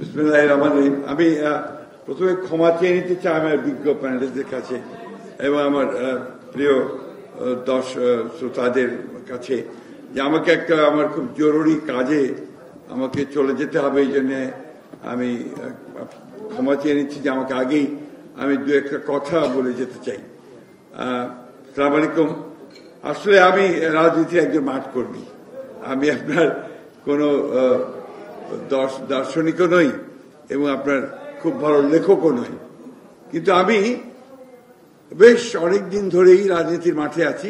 বিসমিল্লাহির রহমানির রহিম। আমি প্রথমে ক্ষমা চেয়ে নিতে চাই আমার বিজ্ঞ প্যানেলিস্টদের কাছে এবং আমার প্রিয় শ্রোতাদের কাছে যে আমাকে আমার খুব জরুরি কাজে আমাকে চলে যেতে হবে, এই জন্য আমি ক্ষমা চেয়ে নিচ্ছি যে আমাকে আগেই আমি দু একটা কথা বলে যেতে চাই। আসসালামু আলাইকুম। আসলে আমি রাজনীতির একজন মাঠ কর্মী, আমি আপনার কোনো দার্শনিকও নই এবং আপনার খুব ভালো লেখকও নই, কিন্তু আমি বেশ অনেক দিন ধরেই রাজনীতির মাঠে আছি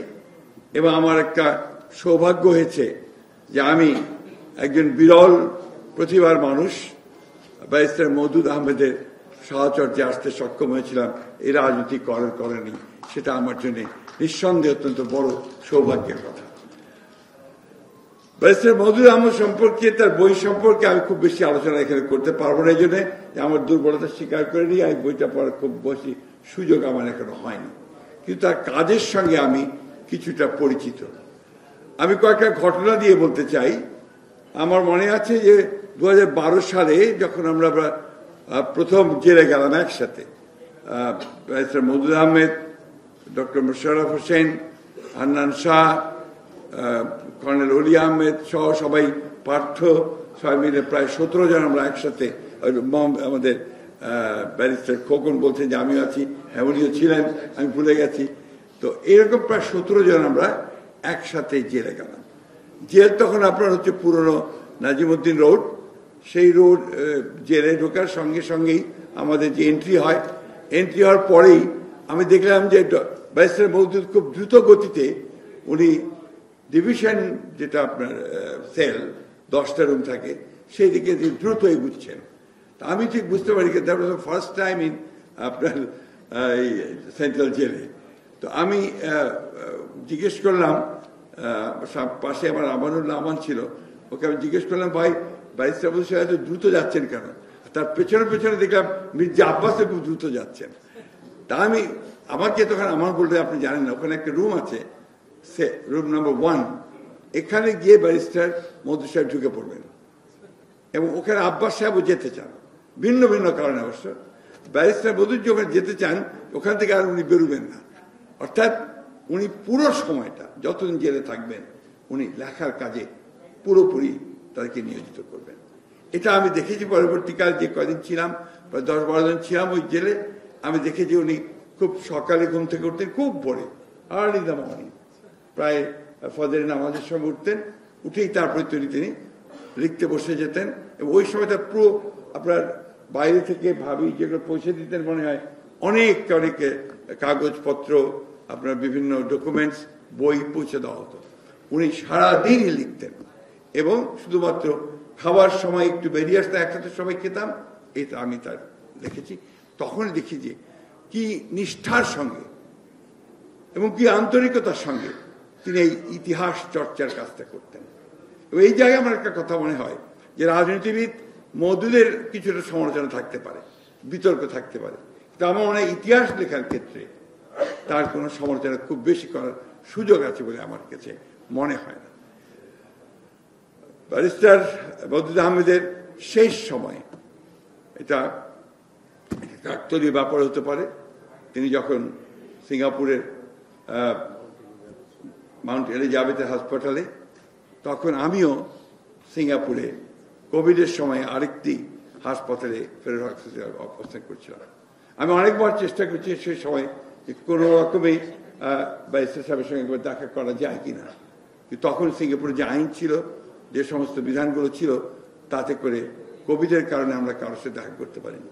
এবং আমার একটা সৌভাগ্য হয়েছে যে আমি একজন বিরল প্রতিভার মানুষ ব্যারিস্টার মওদুদ আহমেদের সাহচর্যে আসতে সক্ষম হয়েছিলাম। এই রাজনীতি করেনি, সেটা আমার জন্য নিঃসন্দেহে অত্যন্ত বড় সৌভাগ্যের কথা। ব্যারিস্টার মওদুদ আহমেদ সম্পর্কে, তার বই সম্পর্কে আমি খুব বেশি আলোচনা এখানে করতে পারবো না, এই জন্য আমার দুর্বলতা স্বীকার করে নিই। আমি বইটা পড়ার খুব বেশি সুযোগ আমার এখনো হয়নি, কিন্তু তার কাজের সঙ্গে আমি কিছুটা পরিচিত। আমি কয়েকটা ঘটনা দিয়ে বলতে চাই। আমার মনে আছে যে 2012 সালে যখন আমরা প্রথম জেলে গেলাম একসাথে, barrister Moudud Ahmed, doctor Mosharraf Hossain, Hannan Shah, colonel অলি আহমেদ সহ সবাই, পার্থ, সবাই মিলে প্রায় 17 জন আমরা একসাথে, আমাদের ব্যারিস্টার খোকন বলছেন যে আমিও আছি, হ্যাঁ উনিও ছিলেন, আমি ভুলে গেছি। তো এরকম প্রায় 17 জন আমরা একসাথে জেলে গেলাম। জেল তখন আপনার হচ্ছে পুরনো নাজিমউদ্দিন রোড, সেই রোড জেলে ঢোকার সঙ্গে সঙ্গেই আমাদের যে এন্ট্রি হয়, এন্ট্রি হওয়ার পরেই আমি দেখলাম যে ব্যারিস্টার মওদুদ খুব দ্রুত গতিতে উনি ডিভিশন, যেটা আপনার সেল 10টা রুম থাকে, সেই দিকে দ্রুত এগুচ্ছেন। তা আমি ঠিক বুঝতে পারি that was the first time in আপনার সেন্ট্রাল জেলে। তো আমি জিজ্ঞেস করলাম, পাশে আমার আমানুল্লাহ আমান ছিল, ওকে আমি জিজ্ঞেস করলাম, ভাই ব্যারিস্টার মওদুদ সাহেব এত দ্রুত যাচ্ছেন কেন? তার পেছনে পেছনে দেখলাম মির্জা আব্বাসে খুব দ্রুত যাচ্ছেন। তা আমাকে তখন আমার বলতে, আপনি জানেন না ওখানে একটা রুম আছে, রুম নম্বর 1, এখানে গিয়ে ব্যারিস্টার মওদুদ সাহেব ঢুকে পড়বেন এবং ওখানে আব্বাস সাহেবও যেতে চান, ভিন্ন ভিন্ন কারণে অবশ্য। ব্যারিস্টার মওদুদ যখন যেতে চান ওখান থেকে আর উনি বেরোবেন না, অর্থাৎ উনি পুরো সময়টা যতদিন জেলে থাকবেন উনি লেখার কাজে পুরোপুরি তাদেরকে নিয়োজিত করবেন। এটা আমি দেখেছি পরবর্তীকালে, যে কদিন ছিলাম, প্রায় 10-12 দিন ছিলাম ওই জেলে, আমি দেখেছি উনি খুব সকালে ঘুম থেকে উঠতেন, খুব ভোরে, আর্লি ইন দ্য মর্নিং, প্রায় ফজরের নামাজের সময় উঠতেন, উঠেই তারপরে তিনি লিখতে বসে যেতেন। এবং ওই সময়টা পুরো আপনার বাইরে থেকে ভাবি যেগুলো পৌঁছে দিতেন, মনে হয় অনেক কাগজপত্র, আপনার বিভিন্ন ডকুমেন্টস, বই পৌঁছে দেওয়া হতো। উনি সারাদিনই লিখতেন এবং শুধুমাত্র খাওয়ার সময় একটু বেরিয়ে আসতে, একসাথে সবাই খেতাম, এটা আমি তার দেখেছি। তখন দেখি যে কি নিষ্ঠার সঙ্গে এবং কি আন্তরিকতার সঙ্গে তিনি এই ইতিহাস চর্চার কাজটা করতেন। এবং এই জায়গায় আমার একটা কথা মনে হয় যে রাজনীতিবিদ মওদুদের কিছুটা সমালোচনা থাকতে পারে, বিতর্ক থাকতে পারে, কিন্তু আমার মনে হয় ইতিহাস লেখার ক্ষেত্রে তার কোনো সমালোচনা খুব বেশি করার সুযোগ আছে বলে আমার কাছে মনে হয় না। ব্যারিস্টার মওদুদ আহমেদের শেষ সময়, এটা কাকতালীয় ব্যাপার হতে পারে, তিনি যখন সিঙ্গাপুরের মাউন্ট এলিজাবেথ হাসপাতালে, তখন আমিও সিঙ্গাপুরে কোভিডের সময় আরেকটি হাসপাতালে ফেরত অবস্থান করছিলাম। আমি অনেকবার চেষ্টা করছি সেই সময় যে কোনো রকমে ব্যারিস্টার সাহেবের সঙ্গে দেখা করা যায় কিনা, কিন্তু তখন সিঙ্গাপুরে যে আইন ছিল, যে সমস্ত বিধানগুলো ছিল, তাতে করে কোভিডের কারণে আমরা কারোর সাথে দেখা করতে পারিনি।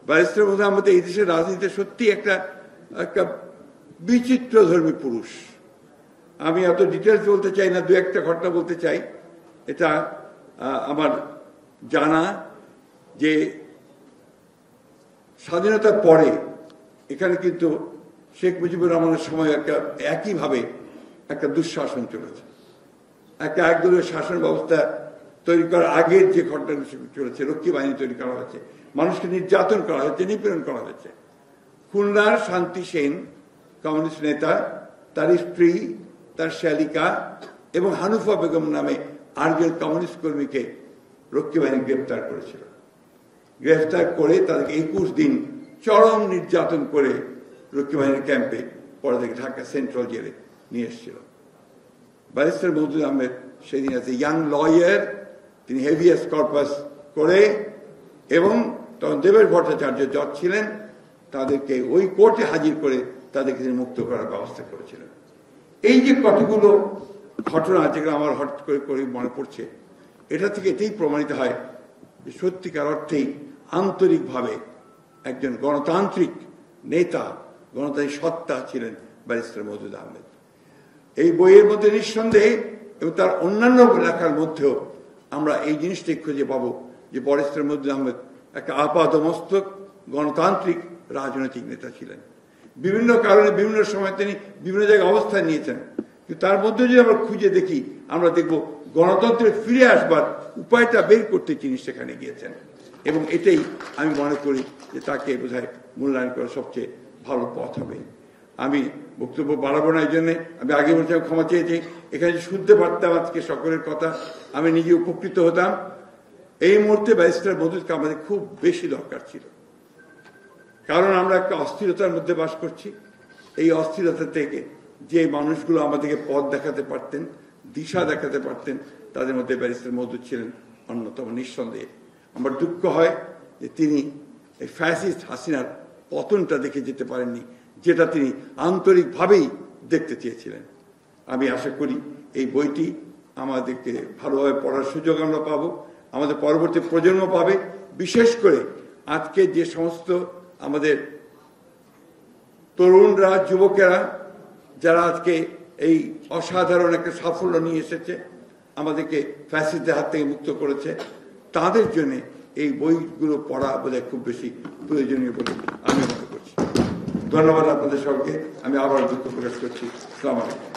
ব্যারিস্টার মওদুদ আহমেদ এই দেশের রাজনীতিতে সত্যি একটা বিচিত্র ধর্মী পুরুষ। আমি এত ডিটেলস বলতে চাই না, দু একটা ঘটনা বলতে চাই। এটা আমার জানা যে স্বাধীনতার পরে এখানে কিন্তু শেখ মুজিবুর রহমানের সময় একইভাবে একটা দুঃশাসন চলেছে, একটা একদলীয় শাসন ব্যবস্থা তৈরি করার আগের যে ঘটনা চলেছে, রক্ষী বাহিনী তৈরি করা হয়েছে, মানুষকে নির্যাতন করা হয়েছে, নিপীড়ন করা হয়েছে। খুলনার শান্তি সেন কমিউনিস্ট নেতা, তার স্ত্রী, তার শ্যালিকা এবং হানুফা বেগম নামে আরেকজন কমিউনিস্ট কর্মীকে রক্ষী বাহিনী গ্রেফতার করেছিল। গ্রেফতার করে তাদেরকে 21 দিন চরম নির্যাতন করে রক্ষী বাহিনীর ক্যাম্পে পরে থেকে ঢাকা সেন্ট্রাল জেলে নিয়ে এসেছিল। ব্যারিস্টার মওদুদ আহমেদ সেদিন আছে ইয়াং লয়ার, তিনি হেভিয়াস কর্পাস করে এবং তখন দেবেশ ভট্টাচার্য জজ ছিলেন, তাদেরকে ওই কোর্টে হাজির করে তাদেরকে তিনি মুক্ত করার ব্যবস্থা করেছিলেন। এই যে কতগুলো ঘটনা যেগুলো আমার হঠাৎ করে মনে পড়ছে, এটা থেকে এটাই প্রমাণিত হয় যে সত্যিকার অর্থেই আন্তরিকভাবে একজন গণতান্ত্রিক নেতা, গণতান্ত্রিক সত্তা ছিলেন ব্যারিস্টার মওদুদ আহমেদ। এই বইয়ের মধ্যে নিঃসন্দেহে এবং তার অন্যান্য লেখার মধ্যেও আমরা এই জিনিসটাই খুঁজে পাবো যে ব্যারিস্টার মওদুদ আহমেদ একটা আপাদমস্তক গণতান্ত্রিক রাজনৈতিক নেতা ছিলেন। বিভিন্ন কারণে বিভিন্ন সময় তিনি বিভিন্ন জায়গায় অবস্থান নিয়েছেন, কিন্তু তার মধ্যে যদি আমরা খুঁজে দেখি আমরা দেখব গণতন্ত্রে ফিরে আসবার উপায়টা বের করতে তিনি সেখানে গিয়েছেন। এবং এটাই আমি মনে করি যে তাকে বোধহয় মূল্যায়ন করার সবচেয়ে ভালো পথ হবে। আমি বক্তব্য বাড়াবো না, এই জন্যে আমি আগে বলছি ক্ষমা চেয়েছি। এখানে শুনতে পারতাম আজকে সকলের কথা, আমি নিজে উপকৃত হতাম। এই মুহূর্তে ব্যারিস্টার মওদুদকে আমাদের খুব বেশি দরকার ছিল, কারণ আমরা একটা অস্থিরতার মধ্যে বাস করছি। এই অস্থিরতা থেকে যে মানুষগুলো আমাদেরকে পথ দেখাতে পারতেন, দিশা দেখাতে পারতেন, তাদের মধ্যে ব্যারিস্টার মওদুদ ছিলেন অন্যতম নিঃসন্দেহে। আমার দুঃখ হয় যে তিনি এই ফ্যাসিস্ট হাসিনার পতনটা দেখে যেতে পারেননি, যেটা তিনি আন্তরিকভাবেই দেখতে চেয়েছিলেন। আমি আশা করি এই বইটি আমাদেরকে ভালোভাবে পড়ার সুযোগ আমরা পাবো, আমাদের পরবর্তী প্রজন্ম পাবে। বিশেষ করে আজকে যে সমস্ত আমাদের তরুণরা, যুবকেরা যারা আজকে এই অসাধারণ একটা সাফল্য নিয়ে এসেছে, আমাদেরকে ফ্যাসিস্টদের হাত থেকে মুক্ত করেছে, তাদের জন্য এই বইগুলো পড়া বোধহয় খুব বেশি প্রয়োজনীয় বলে আমি মনে করছি। ধন্যবাদ আপনাদের সবাইকে। আমি আবার দুঃখ প্রকাশ করছি। আসসালামু আলাইকুম।